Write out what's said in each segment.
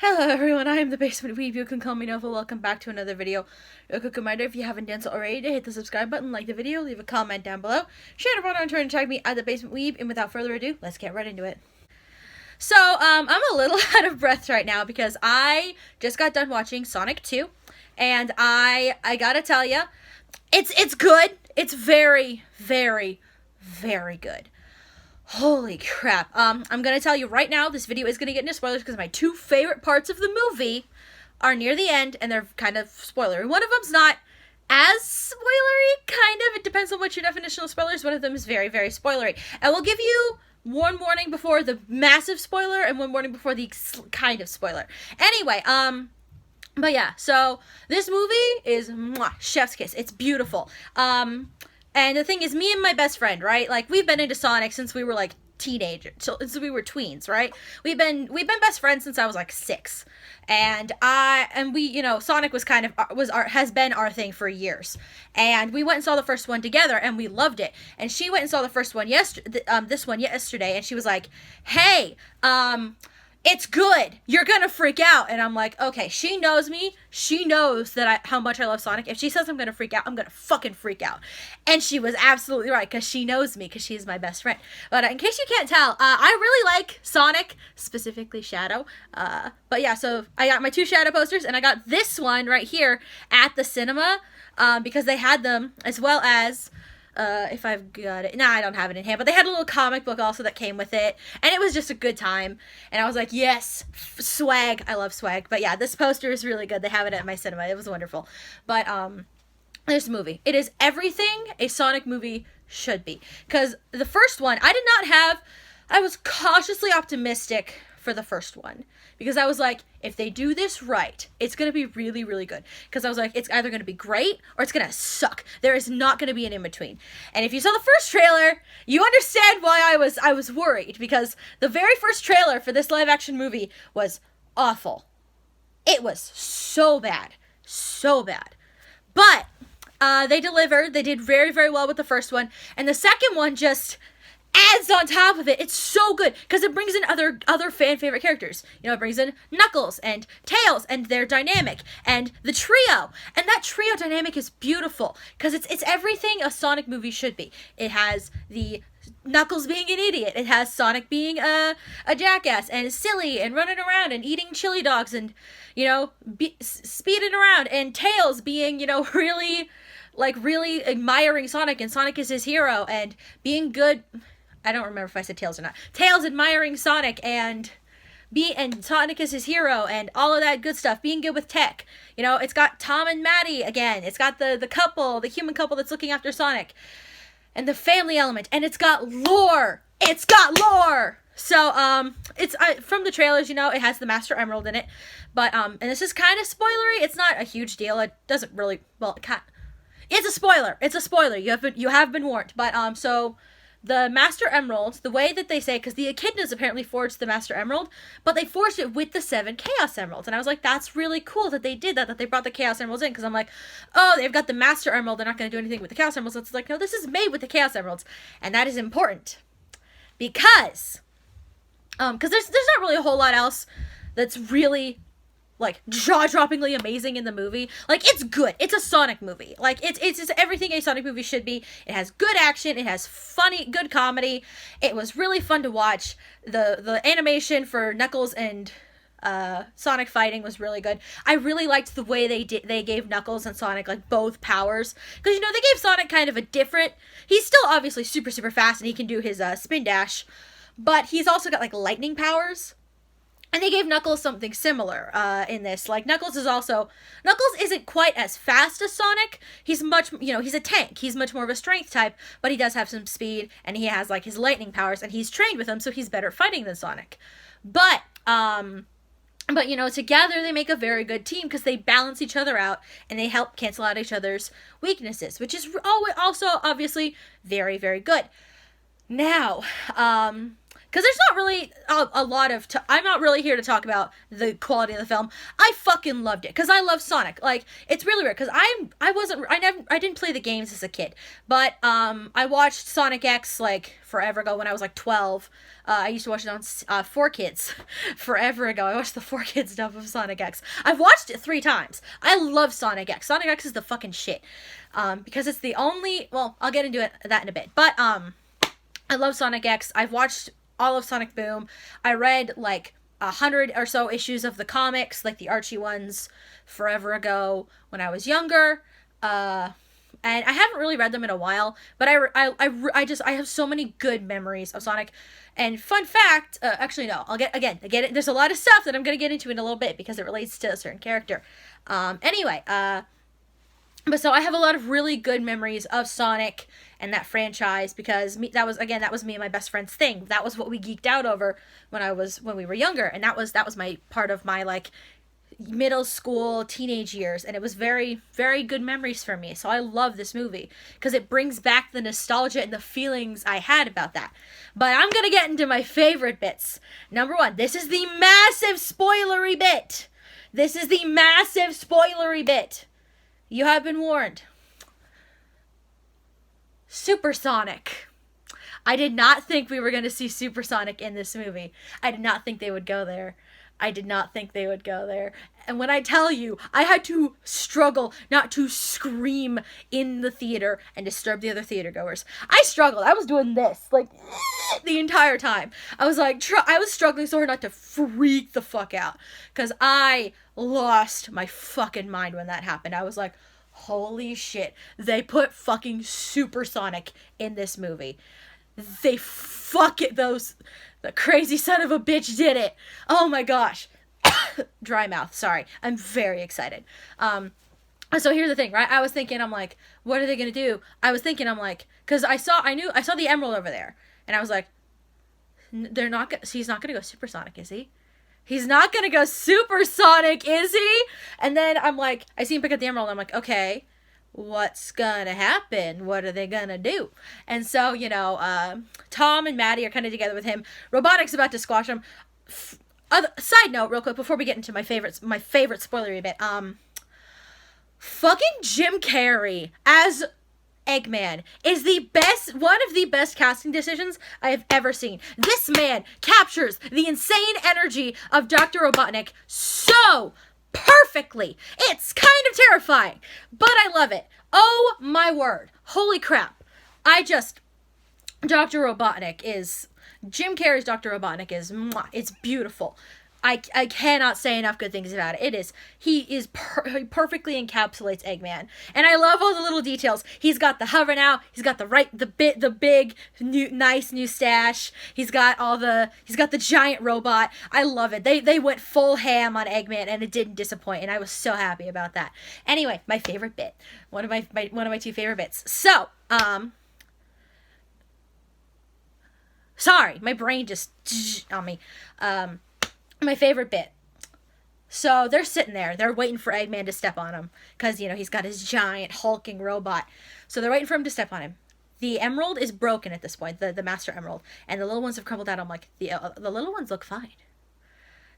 Hello everyone, I am the Basement Weeb. You can call me Nova. Welcome back to another video. A quick reminder, if you haven't done so already, to hit the subscribe button, like the video, leave a comment down below, share it on Twitter, and tag me at the Basement Weeb. And without further ado, let's get right into it. So, I'm a little out of breath right now because I just got done watching Sonic 2, and I gotta tell you, it's good. It's very, very, very good. Holy crap. I'm gonna tell you right now, this video is gonna get into spoilers because my two favorite parts of the movie are near the end, and they're kind of spoilery. One of them's not as spoilery, kind of. It depends on what your definition of spoilers. One of them is very, very spoilery. And we'll give you one warning before the massive spoiler and one warning before the kind of spoiler. Anyway, but yeah, so this movie is chef's kiss. It's beautiful. And the thing is, me and my best friend, right? Like, we've been into Sonic since we were like teenagers, since we were tweens, right? We've been best friends since I was like 6, and we, you know, Sonic was kind of has been our thing for years, and we went and saw the first one together, and we loved it. And she went and saw the first one this one yesterday, and she was like, "Hey, it's good. You're gonna freak out." And I'm like, okay, she knows me. She knows that how much I love Sonic. If she says I'm gonna freak out, I'm gonna fucking freak out. And she was absolutely right, because she knows me, because she's my best friend. But in case you can't tell, I really like Sonic, specifically Shadow. But yeah, so I got my 2 Shadow posters, and I got this one right here at the cinema, because they had them, as well as... if I've got it. Nah, I don't have it in hand, but they had a little comic book also that came with it, and it was just a good time, and I was like, yes, swag. I love swag. But yeah, this poster is really good. They have it at my cinema. It was wonderful. But, this movie, it is everything a Sonic movie should be, because the first one, I was cautiously optimistic for the first one, because I was like, if they do this right, it's going to be really, really good. Because I was like, it's either going to be great or it's going to suck. There is not going to be an in-between. And if you saw the first trailer, you understand why I was worried, because the very first trailer for this live-action movie was awful. It was so bad. So bad. But they delivered. They did very, very well with the first one. And the second one just... adds on top of it. It's so good because it brings in other fan favorite characters. You know, it brings in Knuckles and Tails, and their dynamic, and the trio. And that trio dynamic is beautiful because it's everything a Sonic movie should be. It has the Knuckles being an idiot. It has Sonic being a jackass and silly and running around and eating chili dogs and, you know, speeding around, and Tails being, you know, really admiring Sonic, and Sonic is his hero, and being good. I don't remember if I said Tails or not. Tails admiring Sonic, and Sonic is his hero, and all of that good stuff. Being good with tech. You know, it's got Tom and Maddie again. It's got the couple, the human couple that's looking after Sonic. And the family element. And it's got lore. It's got lore! So, it's from the trailers, you know, it has the Master Emerald in it. But, and this is kind of spoilery. It's not a huge deal. It doesn't really, well, it's a spoiler. It's a spoiler. You have been warned. But, so... the Master Emerald, the way that they say, because the Echidnas apparently forged the Master Emerald, but they forged it with the 7 Chaos Emeralds. And I was like, that's really cool that they did that they brought the Chaos Emeralds in, because I'm like, oh, they've got the Master Emerald, they're not going to do anything with the Chaos Emeralds. It's like, no, this is made with the Chaos Emeralds. And that is important. Because there's not really a whole lot else that's really... like, jaw-droppingly amazing in the movie. Like, it's good. It's a Sonic movie. Like, it's just everything a Sonic movie should be. It has good action. It has funny, good comedy. It was really fun to watch. The animation for Knuckles and Sonic fighting was really good. I really liked the way they gave Knuckles and Sonic, like, both powers. Because, you know, they gave Sonic kind of a different... he's still obviously super, super fast, and he can do his spin dash. But he's also got, like, lightning powers. And they gave Knuckles something similar in this. Like, Knuckles isn't quite as fast as Sonic. He's much, you know, he's a tank. He's much more of a strength type, but he does have some speed, and he has, like, his lightning powers, and he's trained with them, so he's better fighting than Sonic. But, you know, together they make a very good team, because they balance each other out, and they help cancel out each other's weaknesses, which is also, obviously, very, very good. Now, because there's not really a lot of I'm not really here to talk about the quality of the film. I fucking loved it because I love Sonic. Like, it's really weird because I didn't play the games as a kid, but I watched Sonic X like forever ago when I was like 12. I used to watch it on 4Kids forever ago. I watched the 4Kids stuff of Sonic X. I've watched it 3 times. I love Sonic X. Sonic X is the fucking shit. Because it's the only, well, I'll get into that in a bit. But I love Sonic X. I've watched all of Sonic Boom. I read like 100 or so issues of the comics, like the Archie ones, forever ago when I was younger. And I haven't really read them in a while, but I have so many good memories of Sonic. And fun fact, actually no, I get it. There's a lot of stuff that I'm gonna get into in a little bit because it relates to a certain character. Anyway, but so I have a lot of really good memories of Sonic and that franchise because that was me and my best friend's thing. That was what we geeked out over when we were younger, and that was my part of my like middle school, teenage years, and it was very, very good memories for me. So I love this movie because it brings back the nostalgia and the feelings I had about that. But I'm gonna get into my favorite bits. Number 1, this is the massive spoilery bit. You have been warned. Supersonic. I did not think we were going to see Supersonic in this movie. I did not think they would go there. And when I tell you, I had to struggle not to scream in the theater and disturb the other theater goers. I struggled. I was doing this, like, the entire time. I was like, I was struggling so hard not to freak the fuck out. Because I lost my fucking mind when that happened. I was like, holy shit. They put fucking Supersonic in this movie. The crazy son of a bitch did it. Oh my gosh. Dry mouth, sorry. I'm very excited. So here's the thing, right? I was thinking, I'm like, what are they gonna do? Because I saw the emerald over there, and I was like, he's not gonna go supersonic, is he? He's not gonna go supersonic, is he? And then I'm like, I see him pick up the emerald, and I'm like, okay, what's gonna happen? What are they gonna do? And so, Tom and Maddie are kind of together with him. Robotnik's about to squash him. Side note, real quick, before we get into my favorite spoilery bit, fucking Jim Carrey as Eggman is one of the best casting decisions I have ever seen. This man captures the insane energy of Dr. Robotnik so perfectly. It's kind of terrifying, but I love it. Oh my word. Holy crap. Jim Carrey's Dr. Robotnik is, it's beautiful. I cannot say enough good things about it. He perfectly encapsulates Eggman. And I love all the little details. He's got the hover now. He's got the big, nice new stash. He's got the giant robot. I love it. They went full ham on Eggman and it didn't disappoint. And I was so happy about that. Anyway, my favorite bit. One of my 2 favorite bits. So, sorry, my brain just on me. My favorite bit. So they're sitting there. They're waiting for Eggman to step on him. Because, he's got his giant hulking robot. So they're waiting for him to step on him. The emerald is broken at this point. The Master Emerald. And the little ones have crumbled out. I'm like, the little ones look fine.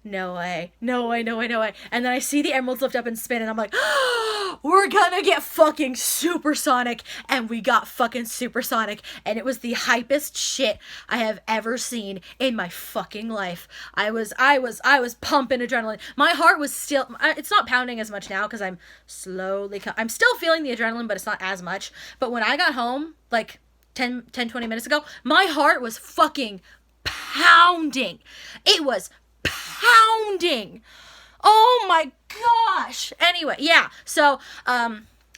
No way. And then I see the emeralds lift up and spin. And I'm like, oh, we're gonna get fucking supersonic. And we got fucking supersonic. And it was the hypest shit I have ever seen in my fucking life. I was pumping adrenaline. My heart was still, it's not pounding as much now because I'm still feeling the adrenaline, but it's not as much. But when I got home, like 20 minutes ago, my heart was fucking pounding. It was pounding. Oh my gosh. Anyway, yeah. So,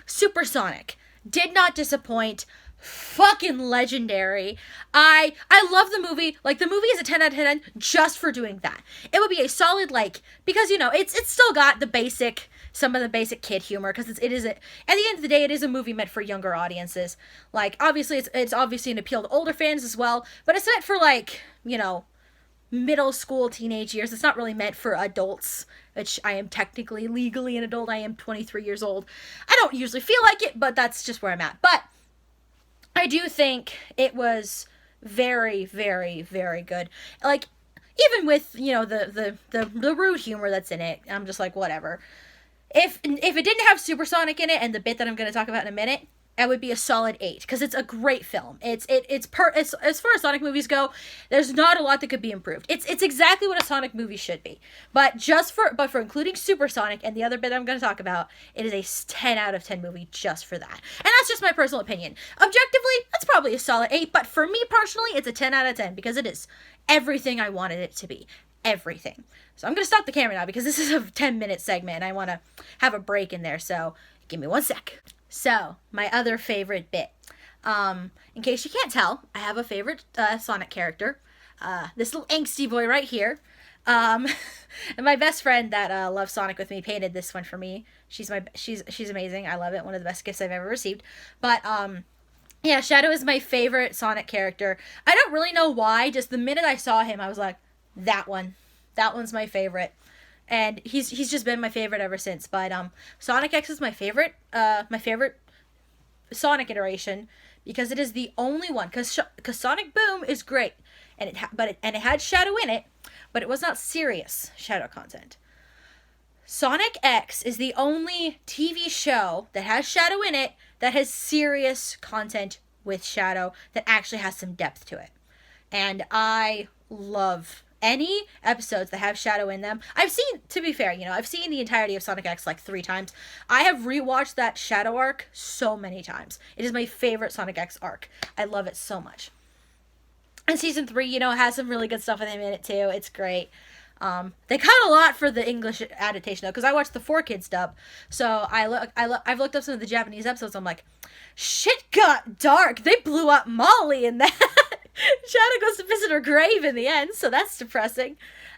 Supersonic did not disappoint. Fucking legendary. I love the movie. Like, the movie is a 10 out of 10 just for doing that. It would be a solid, because, it's still got some of the basic kid humor, because at the end of the day, it is a movie meant for younger audiences. Like, obviously, it's obviously an appeal to older fans as well, but it's meant for, middle school, teenage years. It's not really meant for adults, which I am technically legally an adult. I am 23 years old. I don't usually feel like it, but that's just where I'm at. But I do think it was Very, very, very good. Like, even with, you know, the rude humor that's in it, I'm just like, whatever. If it didn't have Supersonic in it and the bit that I'm going to talk about in a minute, it would be a solid 8 because it's a great film. It's as far as Sonic movies go, there's not a lot that could be improved. It's exactly what a Sonic movie should be. But for including Supersonic and the other bit I'm going to talk about, it is a 10 out of 10 movie just for that. And that's just my personal opinion. Objectively, that's probably a solid 8, but for me personally, it's a 10 out of 10 because it is everything I wanted it to be. Everything. So I'm going to stop the camera now because this is a 10-minute segment and I want to have a break in there. So give me 1 sec. So, my other favorite bit. In case you can't tell, I have a favorite Sonic character. This little angsty boy right here. And my best friend that loves Sonic with me painted this one for me. She's amazing. I love it. One of the best gifts I've ever received. But yeah, Shadow is my favorite Sonic character. I don't really know why. Just the minute I saw him, I was like, that one. That one's my favorite. And he's just been my favorite ever since. But Sonic X is my favorite Sonic iteration because it is the only one. Because Sonic Boom is great, and it had Shadow in it, but it was not serious Shadow content. Sonic X is the only TV show that has Shadow in it that has serious content with Shadow that actually has some depth to it. And I love any episodes that have Shadow in them. I've seen, to be fair, you know, I've seen the entirety of Sonic X like 3 times. I have rewatched that Shadow arc so many times. It is my favorite Sonic X arc. I love it so much. And season 3, you know, has some really good stuff with him in it too. It's great. They cut a lot for the English adaptation though, because I watched the 4Kids dub. So I've looked up some of the Japanese episodes. I'm like, shit got dark. They blew up Molly in that. Shadow goes to visit her grave in the end, so that's depressing.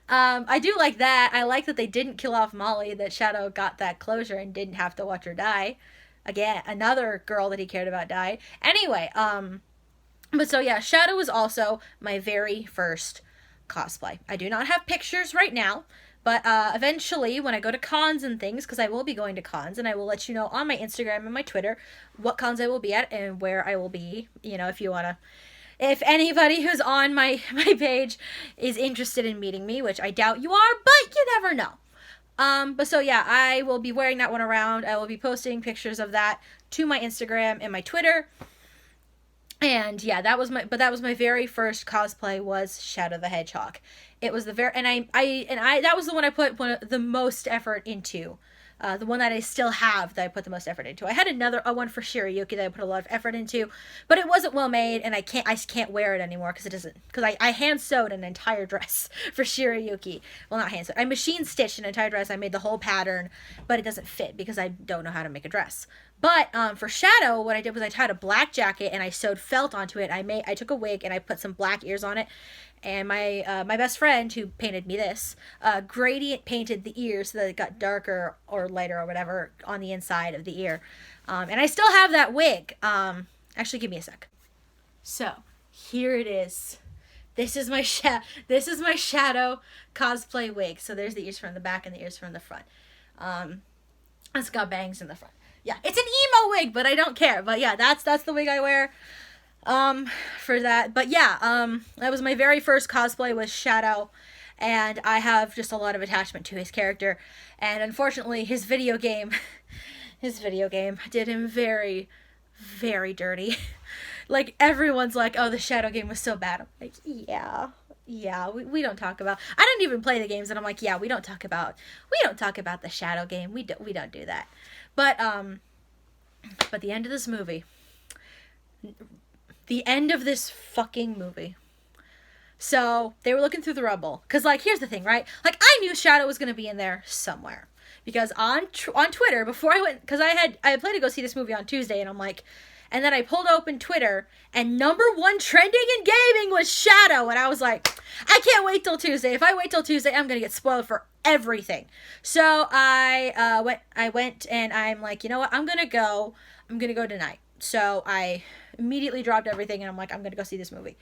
I do like that. I like that they didn't kill off Molly, that Shadow got that closure and didn't have to watch her die. Again, another girl that he cared about died. Anyway, but so yeah, Shadow was also my very first cosplay. I do not have pictures right now, but eventually when I go to cons and things, because I will be going to cons, and I will let you know on my Instagram and my Twitter what cons I will be at and where I will be, you know, if anybody who's on my page is interested in meeting me, which I doubt you are, but you never know. But so yeah, I will be wearing that one around. I will be posting pictures of that to my Instagram and my Twitter. And yeah, that was my very first cosplay was Shadow the Hedgehog. It was that was the one I put the most effort into. The one that I still have that I put the most effort into. I had a one for Shirayuki that I put a lot of effort into, but it wasn't well made, and I can't wear it anymore because I hand sewed an entire dress for Shirayuki. Well, not hand sewed. I machine stitched an entire dress. I made the whole pattern, but it doesn't fit because I don't know how to make a dress. But for Shadow, what I did was I tied a black jacket and I sewed felt onto it. I took a wig and I put some black ears on it. And my best friend who painted me this, gradient painted the ears so that it got darker or lighter or whatever on the inside of the ear. And I still have that wig. Actually, give me a sec. So, here it is. This is my Shadow cosplay wig. So there's the ears from the back and the ears from the front. It's got bangs in the front. Yeah, it's an emo wig, but I don't care. But yeah, that's the wig I wear. For that. But yeah, that was my very first cosplay with Shadow, and I have just a lot of attachment to his character, and unfortunately his video game did him very, very dirty. Like, everyone's like, oh, the Shadow game was so bad. I'm like, yeah, we don't talk about, I didn't even play the games, and I'm like, yeah, we don't talk about the Shadow game. We don't do that. But the end of this movie, the end of this fucking movie. So, they were looking through the rubble. Because, like, here's the thing, right? Like, I knew Shadow was going to be in there somewhere. Because on Twitter, before I went, because I had planned to go see this movie on Tuesday, and I'm like, and then I pulled open Twitter, and #1 trending in gaming was Shadow. And I was like, I can't wait till Tuesday. If I wait till Tuesday, I'm going to get spoiled for everything. So, I went, and I'm like, you know what? I'm going to go tonight. So, I immediately dropped everything, and I'm like, I'm going to go see this movie.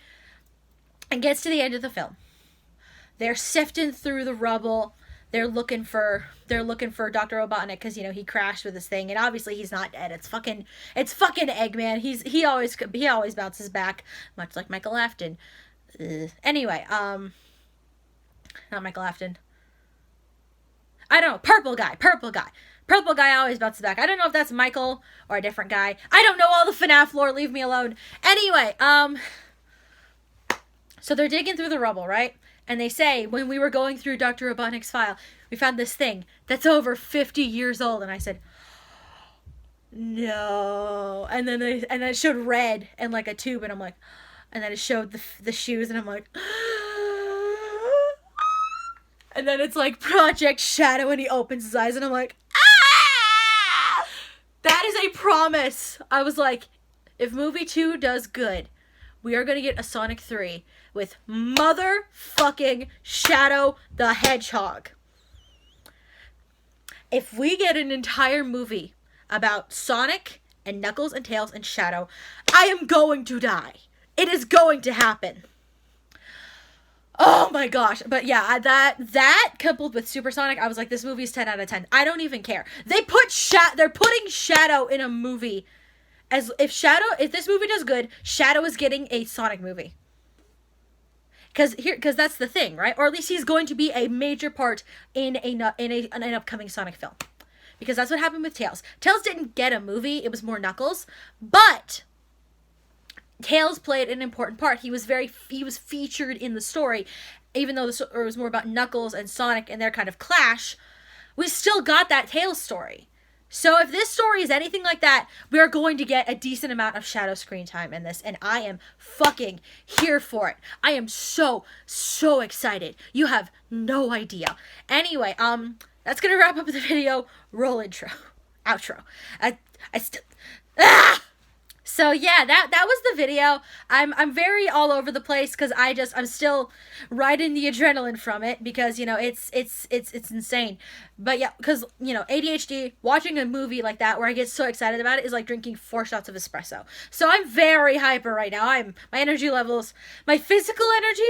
And gets to the end of the film. They're sifting through the rubble. they're looking for Dr. Robotnik because, you know, he crashed with this thing, and obviously he's not dead. It's fucking Eggman. He always bounces back, much like Michael Afton. Anyway, not Michael Afton. I don't know. Purple guy always bounces back. I don't know if that's Michael or a different guy. I don't know all the FNAF lore. Leave me alone. Anyway, so they're digging through the rubble, right? And they say, when we were going through Dr. Robotnik's file, we found this thing that's over 50 years old. And I said, no. And then it showed red and like a tube, and I'm like, and then it showed the shoes, and I'm like, and then it's like Project Shadow, and he opens his eyes, and I'm like, ah! That is a promise. I was like, if movie 2 does good, we are going to get a Sonic 3 with motherfucking Shadow the Hedgehog. If we get an entire movie about Sonic and Knuckles and Tails and Shadow, I am going to die. It is going to happen. Oh my gosh. But yeah, that coupled with Supersonic, I was like, this movie's 10 out of 10. I don't even care. They're putting Shadow in a movie. As if this movie does good, Shadow is getting a Sonic movie. Because that's the thing, right? Or at least he's going to be a major part in an upcoming Sonic film. Because that's what happened with Tails. Tails didn't get a movie. It was more Knuckles. But Tails played an important part. He was featured in the story. Even though the story was more about Knuckles and Sonic and their kind of clash, we still got that Tails story. So if this story is anything like that, we are going to get a decent amount of Shadow screen time in this, and I am fucking here for it. I am so excited. You have no idea. Anyway, that's gonna wrap up the video. Roll intro, outro. So yeah, that was the video. I'm very all over the place because I'm still riding the adrenaline from it because, you know, it's insane. But yeah, because, you know, ADHD, watching a movie like that where I get so excited about it is like drinking 4 shots of espresso. So I'm very hyper right now. My energy levels, my physical energy,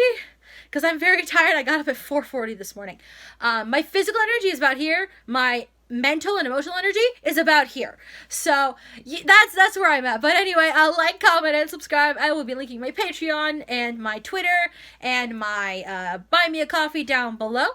because I'm very tired. I got up at 4:40 this morning. My physical energy is about here. My mental and emotional energy is about here. So that's where I'm at. But anyway, like, comment, and subscribe. I will be linking my Patreon and my Twitter and my Buy Me a Coffee down below.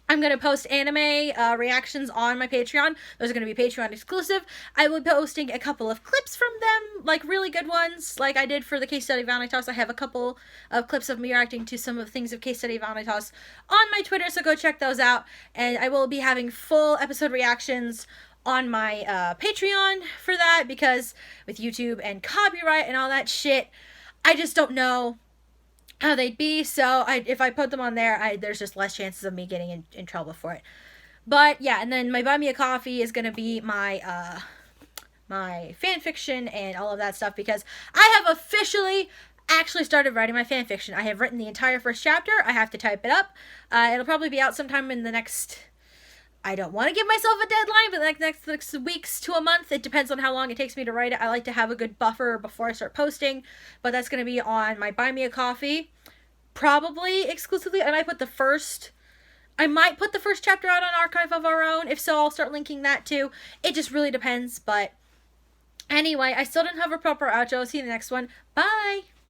I'm going to post anime reactions on my Patreon. Those are going to be Patreon exclusive. I will be posting a couple of clips from them, like really good ones, like I did for the Case Study of Vanitas. I have a couple of clips of me reacting to some of the things of Case Study of Vanitas on my Twitter, so go check those out. And I will be having full episode reactions on my Patreon for that, because with YouTube and copyright and all that shit, I just don't know how they'd be, so if I put them on there, there's just less chances of me getting in trouble for it. But yeah, and then my Buy Me a Coffee is gonna be my my fan fiction and all of that stuff, because I have officially actually started writing my fan fiction. I have written the entire first chapter. I have to type it up. It'll probably be out sometime in the next, I don't want to give myself a deadline, but like next weeks to a month. It depends on how long it takes me to write it. I like to have a good buffer before I start posting, but that's going to be on my Buy Me a Coffee, probably exclusively. I might put the first chapter out on Archive of Our Own. If so, I'll start linking that too. It just really depends, but anyway, I still didn't have a proper outro. See you in the next one. Bye!